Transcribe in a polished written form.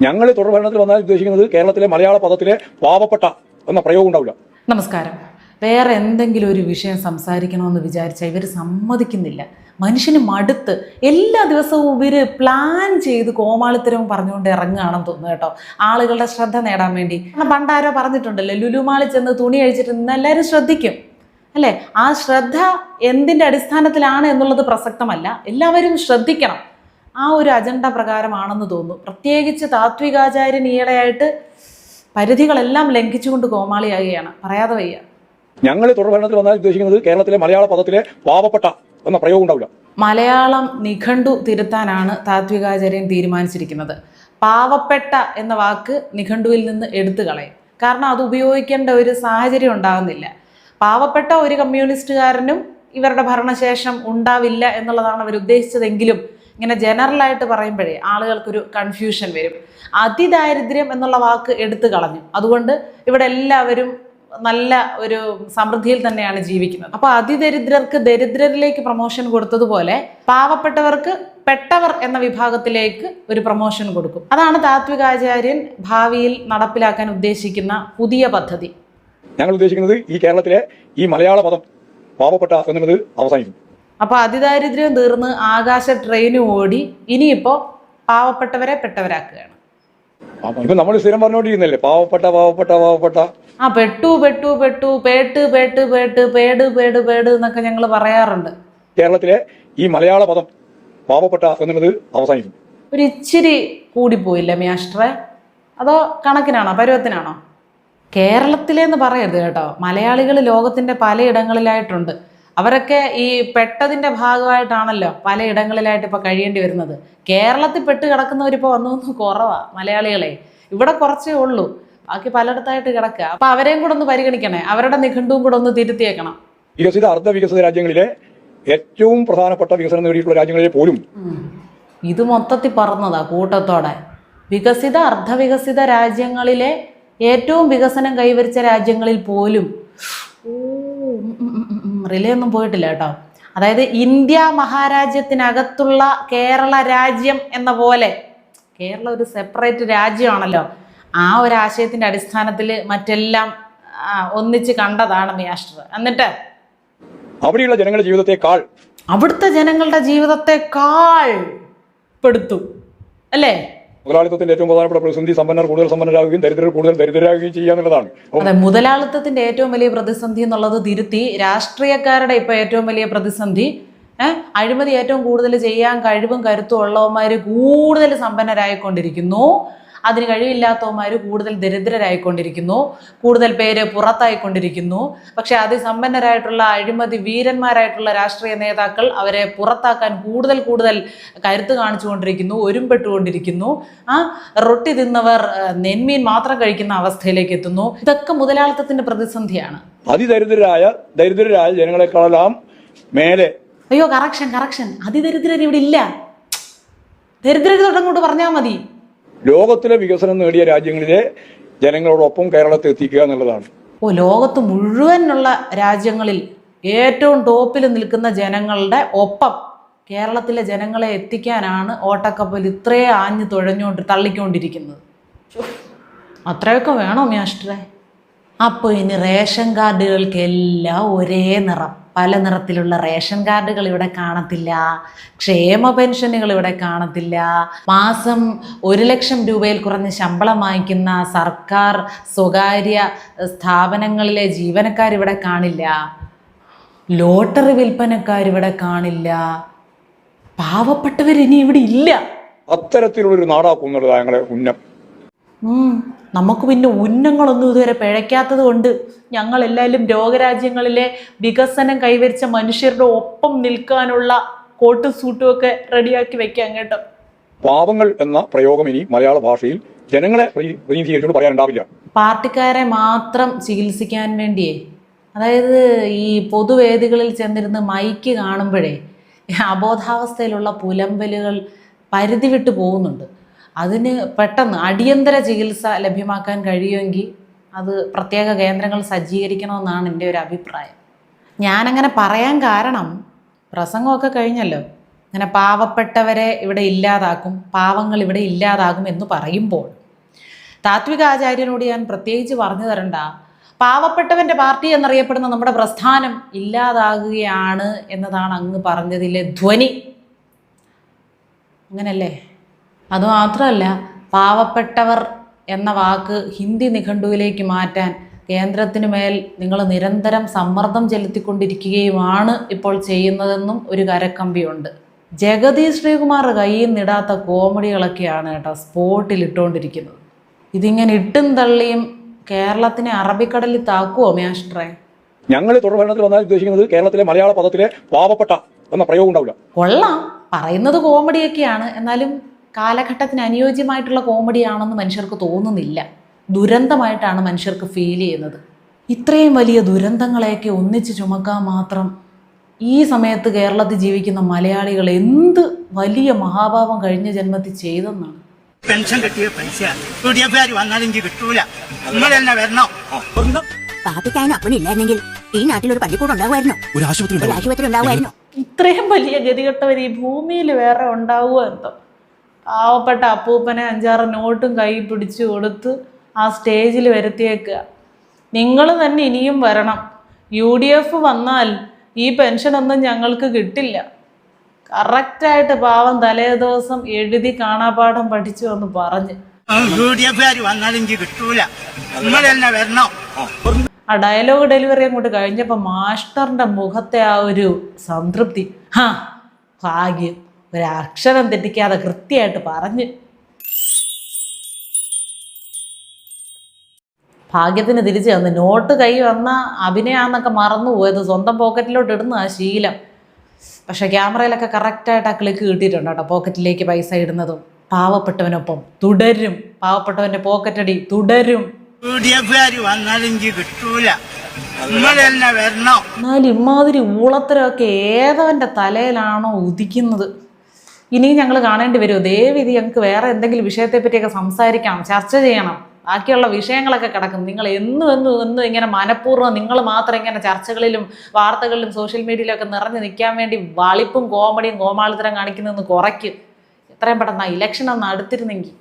ഞങ്ങൾ തുടർ ഭരണത്തിൽ വന്നാൽ ഉദ്ദേശിക്കുന്നത് കേരളത്തിലെ മലയാള പദത്തിലെ പാവപ്പെട്ട എന്ന പ്രയോഗം ഉണ്ടാവില്ല. നമസ്കാരം. വേറെ എന്തെങ്കിലും ഒരു വിഷയം സംസാരിക്കണമെന്ന് വിചാരിച്ചാൽ ഇവർ സമ്മതിക്കുന്നില്ല. മനുഷ്യന് മടുത്ത് എല്ലാ ദിവസവും ഇവർ പ്ലാൻ ചെയ്ത് കോമാളിത്തരവും പറഞ്ഞുകൊണ്ട് ഇറങ്ങുകയാണെന്ന് തോന്നുന്നു കേട്ടോ, ആളുകളുടെ ശ്രദ്ധ നേടാൻ വേണ്ടി. പണ്ടാരോ പറഞ്ഞിട്ടുണ്ടല്ലോ, ലുലുമാളിൽ ചെന്ന് തുണി അഴിച്ചിട്ട് ഇന്ന് എല്ലാവരും ശ്രദ്ധിക്കും അല്ലേ? ആ ശ്രദ്ധ എന്തിൻ്റെ അടിസ്ഥാനത്തിലാണ് എന്നുള്ളത് പ്രസക്തമല്ല, എല്ലാവരും ശ്രദ്ധിക്കണം. ആ ഒരു അജണ്ട പ്രകാരമാണെന്ന് തോന്നുന്നു. പ്രത്യേകിച്ച് താത്വികാചാര്യൻ ഈയിടെയായിട്ട് പരിധികളെല്ലാം ലംഘിച്ചുകൊണ്ട് കോമാളിയാകുകയാണ്. പറയാതെ വയ്യ. ഞങ്ങൾ തുടർ ഭരണത്തിൽ വന്നാൽ ഉദ്ദേശിക്കുന്നത് കേരളത്തിലെ മലയാള പദത്തിലെ പാവപ്പെട്ട എന്ന പ്രയോഗം ഉണ്ടാവില്ല. മലയാളം നിഘണ്ടു തിരുത്താനാണ് താത്വികാചാര്യൻ തീരുമാനിച്ചിരിക്കുന്നത്. പാവപ്പെട്ട എന്ന വാക്ക് നിഘണ്ടുവിൽ നിന്ന് എടുത്തു കളയും. കാരണം അത് ഉപയോഗിക്കേണ്ട ഒരു സാഹചര്യം ഉണ്ടാകുന്നില്ല. പാവപ്പെട്ട ഒരു കമ്മ്യൂണിസ്റ്റുകാരനും ഇവരുടെ ഭരണശേഷം ഉണ്ടാവില്ല എന്നുള്ളതാണ് അവർ ഉദ്ദേശിച്ചതെങ്കിലും ഇങ്ങനെ ജനറലായിട്ട് പറയുമ്പോഴേ ആളുകൾക്കൊരു കൺഫ്യൂഷൻ വരും. അതിദാരിദ്ര്യം എന്നുള്ള വാക്ക് എടുത്തു കളഞ്ഞു. അതുകൊണ്ട് ഇവിടെ എല്ലാവരും നല്ല ഒരു സമൃദ്ധിയിൽ തന്നെയാണ് ജീവിക്കുന്നത്. അപ്പോൾ അതിദരിദ്രർക്ക് ദരിദ്രരിലേക്ക് പ്രൊമോഷൻ കൊടുത്തതുപോലെ പാവപ്പെട്ടവർക്ക് പെട്ടവർ എന്ന വിഭാഗത്തിലേക്ക് ഒരു പ്രൊമോഷൻ കൊടുക്കും. അതാണ് താത്വികാചാര്യൻ ഭാവിയിൽ നടപ്പിലാക്കാൻ ഉദ്ദേശിക്കുന്ന പുതിയ പദ്ധതി. ഞങ്ങൾ ഉദ്ദേശിക്കുന്നത് ഈ കേരളത്തിലെ ഈ മലയാള പദം പാവപ്പെട്ട എന്നുള്ളത് അവസാനിക്കും. അപ്പോൾ അതിദാരിദ്ര്യം തീർന്ന് ആകാശ ട്രെയിനും ഓടി ഇനിയിപ്പോൾ പാവപ്പെട്ടവരെ പെട്ടവരാക്കുകയാണ്. ഇപ്പൊ നമ്മൾ സ്ഥിരം പറഞ്ഞുകൊണ്ടിരിക്കുന്നല്ലേ പാവപ്പെട്ട പാവപ്പെട്ട പാവപ്പെട്ട. പെട്ടു പെട്ടു പെട്ടു പേട്ട് പേട്ട് പേട്ട് പേട് പേട് പേട് എന്നൊക്കെ ഞങ്ങൾ പറയാറുണ്ട്. കേരളത്തിലെ ഈ മലയാള പദം പാവപ്പെട്ട എന്നുള്ളത് അവസാനിക്കും. ഒരു ഇച്ചിരി കൂടിപ്പോയില്ല മിയാഷ്ട്രേ? അതോ കണക്കിനാണോ, പരുവത്തിനാണോ? കേരളത്തിലെന്ന് പറയരുത് കേട്ടോ. മലയാളികൾ ലോകത്തിൻ്റെ പലയിടങ്ങളിലായിട്ടുണ്ട്. അവരൊക്കെ ഈ പെട്ടതിൻ്റെ ഭാഗമായിട്ടാണല്ലോ പലയിടങ്ങളിലായിട്ട് ഇപ്പോൾ കഴിയേണ്ടി വരുന്നത്. കേരളത്തിൽ പെട്ട് കിടക്കുന്നവരിപ്പോൾ വന്നു കുറവാണ് മലയാളികളെ. ഇവിടെ കുറച്ചേ ഉള്ളൂ, ബാക്കി പലയിടത്തായിട്ട് കിടക്കുക. അപ്പം അവരെയും കൂടെ ഒന്ന് പരിഗണിക്കണേ, അവരുടെ നിഘണ്ടുവും കൂടെ ഒന്ന് തിരുത്തിയേക്കണം. വികസിത അർദ്ധ വികസിത രാജ്യങ്ങളിലെ ഏറ്റവും പ്രധാനപ്പെട്ട വികസനം നേടിയിട്ടുള്ള രാജ്യങ്ങളിലെ പോലും ഇത് മൊത്തത്തിൽ പറഞ്ഞതാ കൂട്ടത്തോടെ. വികസിത അർദ്ധവികസിത രാജ്യങ്ങളിലെ ഏറ്റവും വികസനം കൈവരിച്ച രാജ്യങ്ങളിൽ പോലും റിലേ ഒന്നും പോയിട്ടില്ല കേട്ടോ. അതായത് ഇന്ത്യ മഹാരാജ്യത്തിനകത്തുള്ള കേരള രാജ്യം എന്ന പോലെ കേരളം ഒരു സെപ്പറേറ്റ് രാജ്യമാണല്ലോ. ആ ഒരു ആശയത്തിന്റെ അടിസ്ഥാനത്തിൽ മറ്റെല്ലാം ഒന്നിച്ച് കണ്ടതാണ് മിയാസ്റ്റർ. എന്നിട്ട് അവിടെയുള്ള ജനങ്ങളുടെ ജീവിതത്തെക്കാൾ അവിടുത്തെ ജനങ്ങളുടെ ജീവിതത്തെക്കാൾ പെടുത്തു അല്ലേ? മുതലാളിത്തത്തിന്റെ ഏറ്റവും പ്രധാനപ്പെട്ട പ്രതിസന്ധി സമ്പന്നർ കൂടുതൽ സമ്പന്നരാകുകയും ദരിദ്രർ കൂടുതൽ ദരിദ്രരാകുകയും ചെയ്യുക എന്നുള്ളതാണ്. അതെ, മുതലാളിത്തത്തിന്റെ ഏറ്റവും വലിയ പ്രതിസന്ധി എന്നുള്ളത് തിരുത്തി രാഷ്ട്രീയക്കാരുടെ ഇപ്പൊ ഏറ്റവും വലിയ പ്രതിസന്ധി അഴിമതി ഏറ്റവും കൂടുതൽ ചെയ്യാൻ കഴിവും കരുത്തും ഉള്ളവന്മാർ കൂടുതൽ സമ്പന്നരായിക്കൊണ്ടിരിക്കുന്നു, അതിന് കഴിവില്ലാത്തവന്മാർ കൂടുതൽ ദരിദ്രരായിക്കൊണ്ടിരിക്കുന്നു, കൂടുതൽ പേര് പുറത്തായിക്കൊണ്ടിരിക്കുന്നു. പക്ഷെ അതിസമ്പന്നരായിട്ടുള്ള അഴിമതി വീരന്മാരായിട്ടുള്ള രാഷ്ട്രീയ നേതാക്കൾ അവരെ പുറത്താക്കാൻ കൂടുതൽ കൂടുതൽ കരുത്ത് കാണിച്ചുകൊണ്ടിരിക്കുന്നു, ഒരുമ്പെട്ടുകൊണ്ടിരിക്കുന്നു. റൊട്ടി തിന്നവർ നെന്മീൻ മാത്രം കഴിക്കുന്ന അവസ്ഥയിലേക്ക് എത്തുന്നു. ഇതൊക്കെ മുതലാളിത്തത്തിന്റെ പ്രതിസന്ധിയാണ്. ദരിദ്രരായ ജനങ്ങളെക്കാളെല്ലാം മേലെ. അയ്യോ, കറക്ഷൻ. അതിദരിദ്രർ ഇവിടെ ഇല്ല. ദരിദ്രർ തൊട്ടങ്ങോട്ട് പറഞ്ഞാൽ മതി. ലോകത്തിലെ വികസനം നേടിയ രാജ്യങ്ങളിലെ ജനങ്ങളോടൊപ്പം കേരളത്തെ എത്തിക്കുക എന്നുള്ളതാണ്. ലോകത്ത് മുഴുവനുള്ള രാജ്യങ്ങളിൽ ഏറ്റവും ടോപ്പിൽ നിൽക്കുന്ന ജനങ്ങളുടെ ഒപ്പം കേരളത്തിലെ ജനങ്ങളെ എത്തിക്കാനാണ് ഓട്ടക്കപ്പൽ ഇത്രയും ആഞ്ഞു തള്ളിക്കൊണ്ടിരിക്കുന്നത്. അത്രയൊക്കെ വേണോ മിയാസ്റ്ററെ? അപ്പോൾ ഇനി റേഷൻ കാർഡുകൾക്കെല്ലാം ഒരേ നിറം, പല നിറത്തിലുള്ള റേഷൻ കാർഡുകൾ ഇവിടെ കാണത്തില്ല, ക്ഷേമ പെൻഷനുകൾ ഇവിടെ കാണത്തില്ല, മാസം 1,00,000 രൂപയിൽ കുറഞ്ഞ ശമ്പളം വാങ്ങിക്കുന്ന സർക്കാർ സ്വകാര്യ സ്ഥാപനങ്ങളിലെ ജീവനക്കാരിവിടെ കാണില്ല, ലോട്ടറി വിൽപ്പനക്കാരിവിടെ കാണില്ല, പാവപ്പെട്ടവർ ഇനി ഇവിടെ ഇല്ല. അത്തരത്തിലുള്ളൊരു നാടാക്കുന്നുള്ളത് ഞങ്ങളെ ഉന്നം. നമുക്ക് പിന്നെ ഉന്നങ്ങളൊന്നും ഇതുവരെ പിഴയ്ക്കാത്തത് കൊണ്ട് ഞങ്ങളെല്ലാവരും ലോകരാജ്യങ്ങളിലെ വികസനം കൈവരിച്ച മനുഷ്യരുടെ ഒപ്പം നിൽക്കാനുള്ള കോട്ടും സൂട്ടും ഒക്കെ റെഡിയാക്കി വെക്കാം കേട്ടോ. പാവങ്ങൾ എന്ന പ്രയോഗം ഇനി മലയാള ഭാഷയിൽ ജനങ്ങളെ പ്രതിനിധീകരിച്ചുകൊണ്ട് പറയാനുണ്ടാവില്ല. പാർട്ടിക്കാരെ മാത്രം ചികിത്സിക്കാൻ വേണ്ടിയേ, അതായത് ഈ പൊതുവേദികളിൽ ചെന്നിരുന്ന് മൈക്ക് കാണുമ്പോഴേ അബോധാവസ്ഥയിലുള്ള പുലമ്പലുകൾ പരിധി വിട്ടു പോകുന്നുണ്ട്. അതിന് പെട്ടെന്ന് അടിയന്തര ചികിത്സ ലഭ്യമാക്കാൻ കഴിയുമെങ്കിൽ അത് പ്രത്യേക കേന്ദ്രങ്ങൾ സജ്ജീകരിക്കണമെന്നാണ് എൻ്റെ ഒരു അഭിപ്രായം. ഞാനങ്ങനെ പറയാൻ കാരണം പ്രസംഗമൊക്കെ കഴിഞ്ഞല്ലോ, അങ്ങനെ പാവപ്പെട്ടവരെ ഇവിടെ ഇല്ലാതാക്കും, പാവങ്ങൾ ഇവിടെ ഇല്ലാതാകും എന്ന് പറയുമ്പോൾ താത്വികാചാര്യനോട് ഞാൻ പ്രത്യേകിച്ച് പറഞ്ഞു തരണ്ട, പാവപ്പെട്ടവൻ്റെ പാർട്ടി എന്നറിയപ്പെടുന്ന നമ്മുടെ പ്രസ്ഥാനം ഇല്ലാതാകുകയാണ് എന്നതാണ് അങ്ങ് പറഞ്ഞതിലെ ധ്വനി. അങ്ങനല്ലേ? അതുമാത്രമല്ല, പാവപ്പെട്ടവർ എന്ന വാക്ക് ഹിന്ദി നിഘണ്ടുവിലേക്ക് മാറ്റാൻ കേന്ദ്രത്തിനു മേൽ നിങ്ങൾ നിരന്തരം സമ്മർദ്ദം ചെലുത്തിക്കൊണ്ടിരിക്കുകയുമാണ് ഇപ്പോൾ ചെയ്യുന്നതെന്നും ഒരു കരക്കമ്പിയുണ്ട്. ജഗതി ശ്രീകുമാർ കയ്യിൽ നിടാത്ത കോമഡികളൊക്കെയാണ് കേട്ടോ സ്പോട്ടിൽ ഇട്ടുകൊണ്ടിരിക്കുന്നത്. ഇതിങ്ങനെ ഇട്ടും തള്ളിയും കേരളത്തിനെ അറബിക്കടലിൽ താക്കുവോ മാസ്റ്ററെ? ഞങ്ങൾ തുടർഭരണത്തിൽ വന്നാൽ ഉദ്ദേശിക്കുന്നത് കേരളത്തിലെ മലയാള പദത്തിലെ പാവപ്പെട്ട എന്ന പ്രയോഗം ഉണ്ടാവില്ല. കൊള്ളാം, പറയുന്നത് കോമഡിയൊക്കെയാണ്, എന്നാലും കാലഘട്ടത്തിന് അനുയോജ്യമായിട്ടുള്ള കോമഡിയാണെന്ന് മനുഷ്യർക്ക് തോന്നുന്നില്ല. ദുരന്തമായിട്ടാണ് മനുഷ്യർക്ക് ഫീൽ ചെയ്യുന്നത്. ഇത്രയും വലിയ ദുരന്തങ്ങളെയൊക്കെ ഒന്നിച്ച് ചുമക്കാൻ മാത്രം ഈ സമയത്ത് കേരളത്തിൽ ജീവിക്കുന്ന മലയാളികൾ എന്ത് വലിയ മഹാഭാവം കഴിഞ്ഞ ജന്മത്തിൽ ചെയ്തെന്നാണ്. പെൻഷൻ കിട്ടിയ പൈസ വന്നാലും കിട്ടൂല, നിങ്ങൾ തന്നെ വരണം. പാപ്പിക്കാനും അപ്പനില്ലായിരുന്നെങ്കിൽ ഈ നാട്ടിലൊരു പള്ളിക്കൂടം ഉണ്ടാവുമായിരുന്നു, ഒരു ആശുപത്രി ഉണ്ടാവുമായിരുന്നു. ഇത്രയും വലിയ ഗതികെട്ടവർ ഈ ഭൂമിയിൽ വേറെ ഉണ്ടാവുക എന്തോ. പാവപ്പെട്ട അപ്പൂപ്പനെ 5-6 നോട്ടും കൈ പിടിച്ചു കൊടുത്ത് ആ സ്റ്റേജിൽ വരുത്തിയേക്കുക. നിങ്ങൾ തന്നെ ഇനിയും വരണം. UDF വന്നാൽ ഈ പെൻഷനൊന്നും ഞങ്ങൾക്ക് കിട്ടില്ല. കറക്റ്റായിട്ട് പാവം തലേ ദിവസം എഴുതി കാണാപാഠം പഠിച്ചു എന്ന് പറഞ്ഞ് വന്നാലും കിട്ടൂല, നിങ്ങൾ തന്നെ വരണം. ആ ഡയലോഗ് ഡെലിവറി അങ്ങോട്ട് കഴിഞ്ഞപ്പോൾ മാസ്റ്ററിന്റെ മുഖത്തെ ആ ഒരു സംതൃപ്തി, ഭാഗ്യം, ഒരു അക്ഷരം തെറ്റിക്കാതെ കൃത്യമായിട്ട് പറഞ്ഞ്. ഭാഗ്യത്തിന് തിരിച്ചു വന്ന് നോട്ട് കൈ വന്ന അഭിനയാന്നൊക്കെ മറന്നുപോയത്, സ്വന്തം പോക്കറ്റിലോട്ട് ഇടുന്ന ആ ശീലം. പക്ഷെ ക്യാമറയിലൊക്കെ കറക്റ്റായിട്ട് ആ ക്ലിക്ക് കിട്ടിയിട്ടുണ്ട് കേട്ടോ. പോക്കറ്റിലേക്ക് പൈസ ഇടുന്നതും. പാവപ്പെട്ടവനൊപ്പം തുടരും, പാവപ്പെട്ടവന്റെ പോക്കറ്റടി തുടരും. വന്നാലും കിട്ടൂല, നിങ്ങൾ തന്നെ വരണം. എന്നാലും ഇമാതിരി ഊളത്തരമൊക്കെ ഏതവന്റെ തലയിലാണോ ഉദിക്കുന്നത്? ഇനിയും ഞങ്ങൾ കാണേണ്ടി വരുമോ? ദയവിധി ഞങ്ങൾക്ക് വേറെ എന്തെങ്കിലും വിഷയത്തെ പറ്റിയൊക്കെ സംസാരിക്കണം, ചർച്ച ചെയ്യണം. ബാക്കിയുള്ള വിഷയങ്ങളൊക്കെ കിടക്കും. നിങ്ങൾ എന്നും ഇങ്ങനെ മനഃപൂർവ്വം നിങ്ങൾ മാത്രം ഇങ്ങനെ ചർച്ചകളിലും വാർത്തകളിലും സോഷ്യൽ മീഡിയയിലും ഒക്കെ നിറഞ്ഞു നിൽക്കാൻ വേണ്ടി വളിപ്പും കോമഡിയും കോമാളിത്തരം കാണിക്കുന്നതെന്ന് കുറയ്ക്കും. എത്രയും പെട്ടെന്ന് ഇലക്ഷൻ ഒന്ന് അടുത്തിരുന്നെങ്കിൽ.